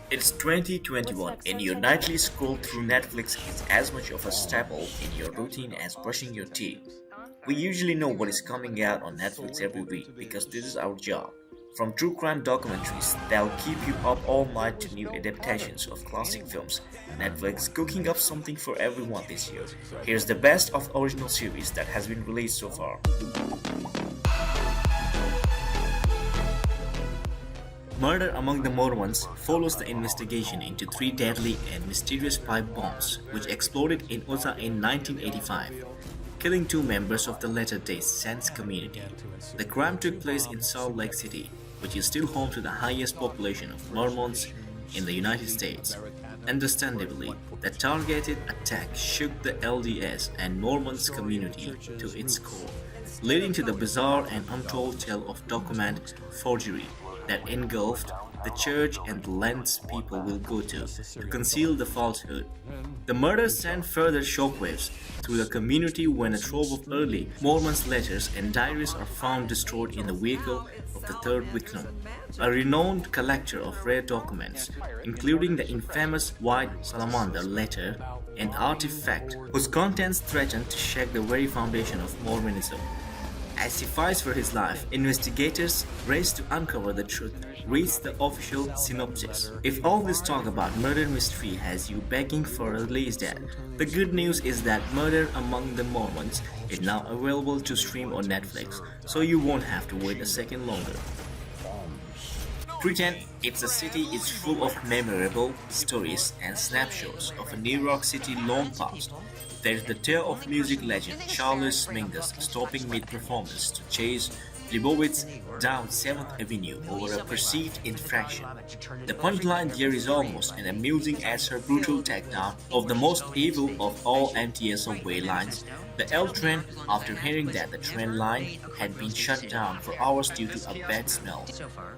It's 2021 and your nightly scroll through Netflix is as much of a staple in your routine as brushing your teeth. We usually know what is coming out on Netflix every week because this is our job. From true crime documentaries that'll keep you up all night to new adaptations of classic films, Netflix cooking up something for everyone this year. Here's the best of original series that has been released so far. Murder Among the Mormons follows the investigation into three deadly and mysterious pipe bombs which exploded in Utah in 1985, killing two members of the Latter-day Saints community. The crime took place in Salt Lake City, which is still home to the highest population of Mormons in the United States. Understandably, the targeted attack shook the LDS and Mormons community to its core, leading to the bizarre and untold tale of document forgery that engulfed the church and the lengths people will go to conceal the falsehood. The murder sent further shockwaves through the community when a trove of early Mormons' letters and diaries are found destroyed in the vehicle of the third victim, a renowned collector of rare documents, including the infamous White Salamander letter, an artifact whose contents threatened to shake the very foundation of Mormonism. As he fights for his life, investigators race to uncover the truth. Reads the official synopsis. If all this talk about murder mystery has you begging for a release date, the good news is that Murder Among the Mormons is now available to stream on Netflix, so you won't have to wait a second longer. Pretend It's a City is full of memorable stories and snapshots of a New York City long past. There is the tale of music legend Charles Mingus stopping mid-performance to chase Leibowitz down 7th Avenue over a perceived infraction. The punchline there is almost as amusing as her brutal takedown of the most evil of all MTA subway lines, the L train, after hearing that the train line had been shut down for hours due to a bad smell.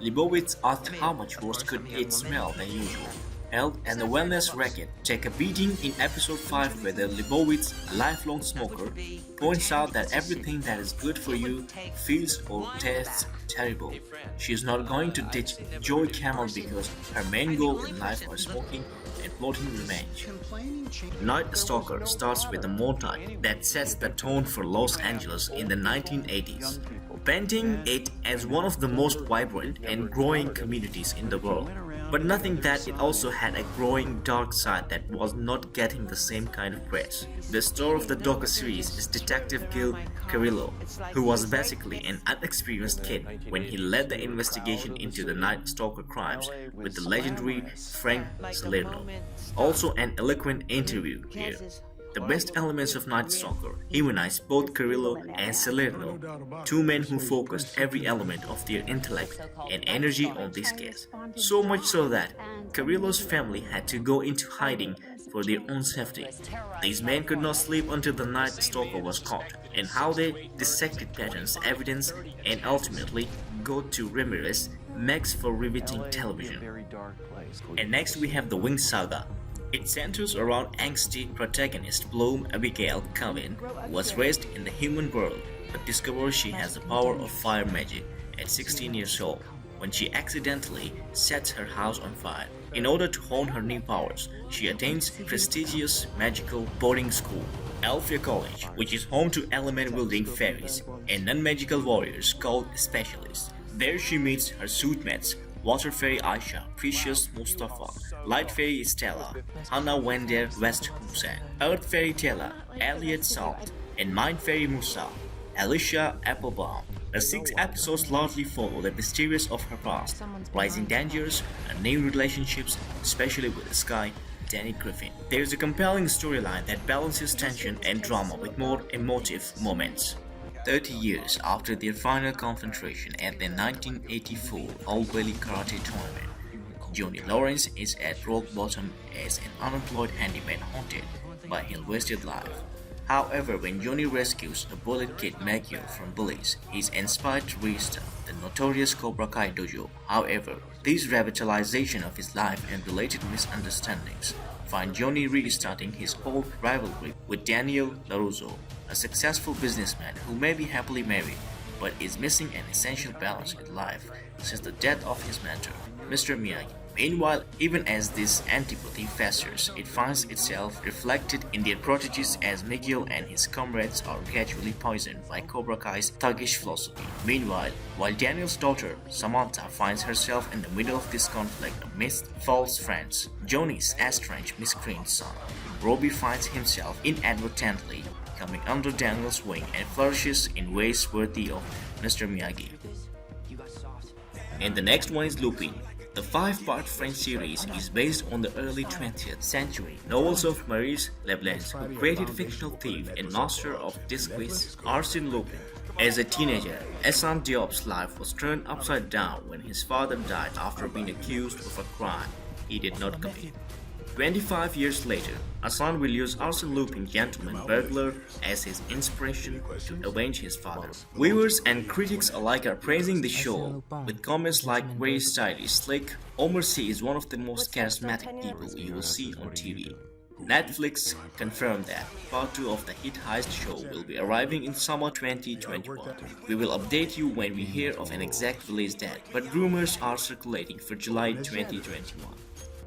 Leibowitz asked how much worse could it smell than usual. Health and the Wellness Racket take a beating in episode 5 where the Leibowitz, a lifelong smoker, points out that everything that is good for you feels or tastes terrible. She is not going to ditch Joy Camel because her main goal in life are smoking and plotting revenge. Night Stalker starts with a motif that sets the tone for Los Angeles in the 1980s, painting it as one of the most vibrant and growing communities in the world. But nothing that it also had a growing dark side that was not getting the same kind of press. The star of the docu-series is Detective Gil Carrillo, who was basically an unexperienced kid when he led the investigation into the Night Stalker crimes with the legendary Frank Salerno. Also an eloquent interview here. The best elements of Night Stalker humanize both Carrillo and Salerno, two men who focused every element of their intellect and energy on this case. So much so that Carrillo's family had to go into hiding for their own safety. These men could not sleep until the Night Stalker was caught, and how they dissected patterns, evidence, and ultimately got to Ramirez makes for riveting television. And next we have the Wing Saga. It centers around angsty protagonist Bloom Abigail Coven, who was raised in the human world but discovers she has the power of fire magic at 16 years old when she accidentally sets her house on fire. In order to hone her new powers, she attends prestigious magical boarding school, Alphia College, which is home to element-wielding fairies and non-magical warriors called specialists. There she meets her suitemates, Water Fairy Aisha, Precious Mustafa, Light Fairy Stella, Hannah Wender West Hussein, Earth Fairy Tella, Elliot Salt, and Mind Fairy Musa, Alicia Applebaum. The 6 episodes largely follow the mysteries of her past, rising dangers, and new relationships, especially with Sky, Danny Griffin. There is a compelling storyline that balances tension and drama with more emotive moments. 30 years after their final confrontation at the 1984 All Valley Karate Tournament, Johnny Lawrence is at rock bottom as an unemployed handyman haunted by his wasted life. However, when Johnny rescues a bullet kid Magio from bullies, he is inspired to restart the notorious Cobra Kai dojo. However, this revitalization of his life and related misunderstandings find Johnny restarting his old rivalry with Daniel LaRusso, a successful businessman who may be happily married but is missing an essential balance in life since the death of his mentor, Mr. Miyagi. Meanwhile, even as this antipathy festers, it finds itself reflected in their proteges as Miguel and his comrades are gradually poisoned by Cobra Kai's thuggish philosophy. Meanwhile, while Daniel's daughter, Samantha, finds herself in the middle of this conflict amidst false friends, Johnny's estranged miscreant son, Robbie, finds himself inadvertently coming under Daniel's wing and flourishes in ways worthy of Mr. Miyagi. And the next one is Lupin. The 5-part French series is based on the early 20th century novels of Maurice Leblanc, who created fictional thief and master of disguise Arsène Lupin. As a teenager, Hassan Diop's life was turned upside down when his father died after being accused of a crime he did not commit. 25 years later, Hassan will use Arsène Lupin, gentleman burglar, as his inspiration to avenge his father. Viewers and critics alike are praising the show, with comments like very stylish, slick. Omar Sy is one of the most charismatic people you will see on TV. Netflix confirmed that part 2 of the hit heist show will be arriving in summer 2021. We will update you when we hear of an exact release date, but rumors are circulating for July 2021.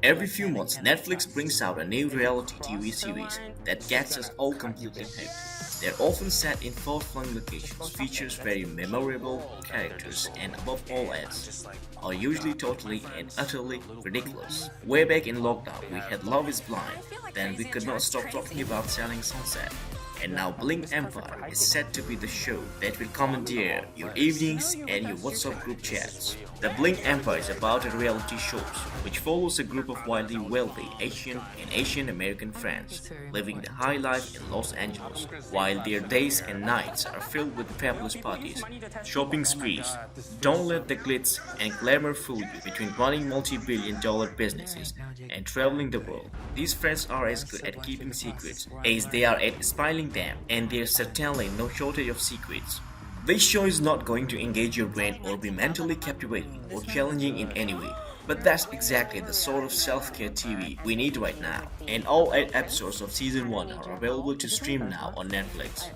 Every few months, Netflix brings out a new reality TV series that gets us all completely hooked. They're often set in far-flung locations, features very memorable characters, and above all else, are usually totally and utterly ridiculous. Way back in lockdown, we had Love is Blind, then we could not stop talking about Selling Sunset. And now Blink Empire is set to be the show that will commandeer your evenings and your WhatsApp group chats. The Blink Empire is about a reality show which follows a group of wildly wealthy Asian and Asian American friends living the high life in Los Angeles, while their days and nights are filled with fabulous parties, shopping sprees. Don't let the glitz and glamour fool you between running multi-billion-dollar businesses and traveling the world. These friends are as good at keeping secrets as they are at spying them, and there's certainly no shortage of secrets. This show is not going to engage your brain or be mentally captivating or challenging in any way, but that's exactly the sort of self-care TV we need right now, and all 8 episodes of Season 1 are available to stream now on Netflix.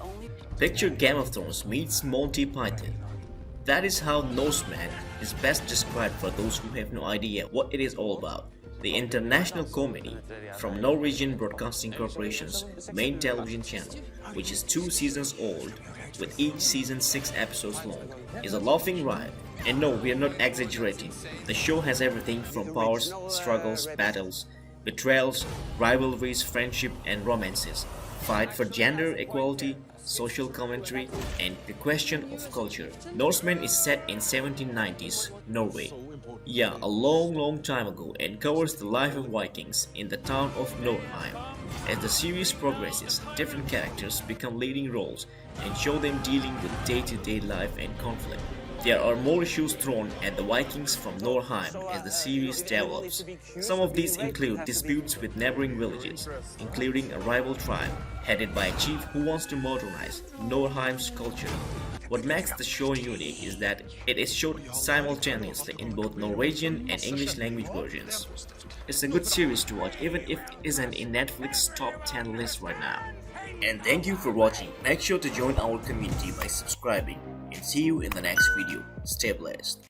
Picture Game of Thrones meets Monty Python. That is how Norseman is best described for those who have no idea what it is all about. The international comedy from Norwegian Broadcasting Corporation's main television channel, which is 2 seasons old, with each season 6 episodes long, is a laughing riot. And no, we are not exaggerating. The show has everything from powers, struggles, battles, betrayals, rivalries, friendship and romances, fight for gender equality, social commentary, and the question of culture. Norseman is set in 1790s Norway. Yeah, a long time ago, and covers the life of Vikings in the town of Nordheim. As the series progresses, different characters become leading roles and show them dealing with day-to-day life and conflict. There are more issues thrown at the Vikings from Nordheim as the series develops. Some of these include disputes with neighboring villages, including a rival tribe headed by a chief who wants to modernize Nordheim's culture. What makes the show unique is that it is shot simultaneously in both Norwegian and English language versions. It's a good series to watch even if it isn't in Netflix's top 10 list right now. And thank you for watching. Make sure to join our community by subscribing, and see you in the next video. Stay blessed.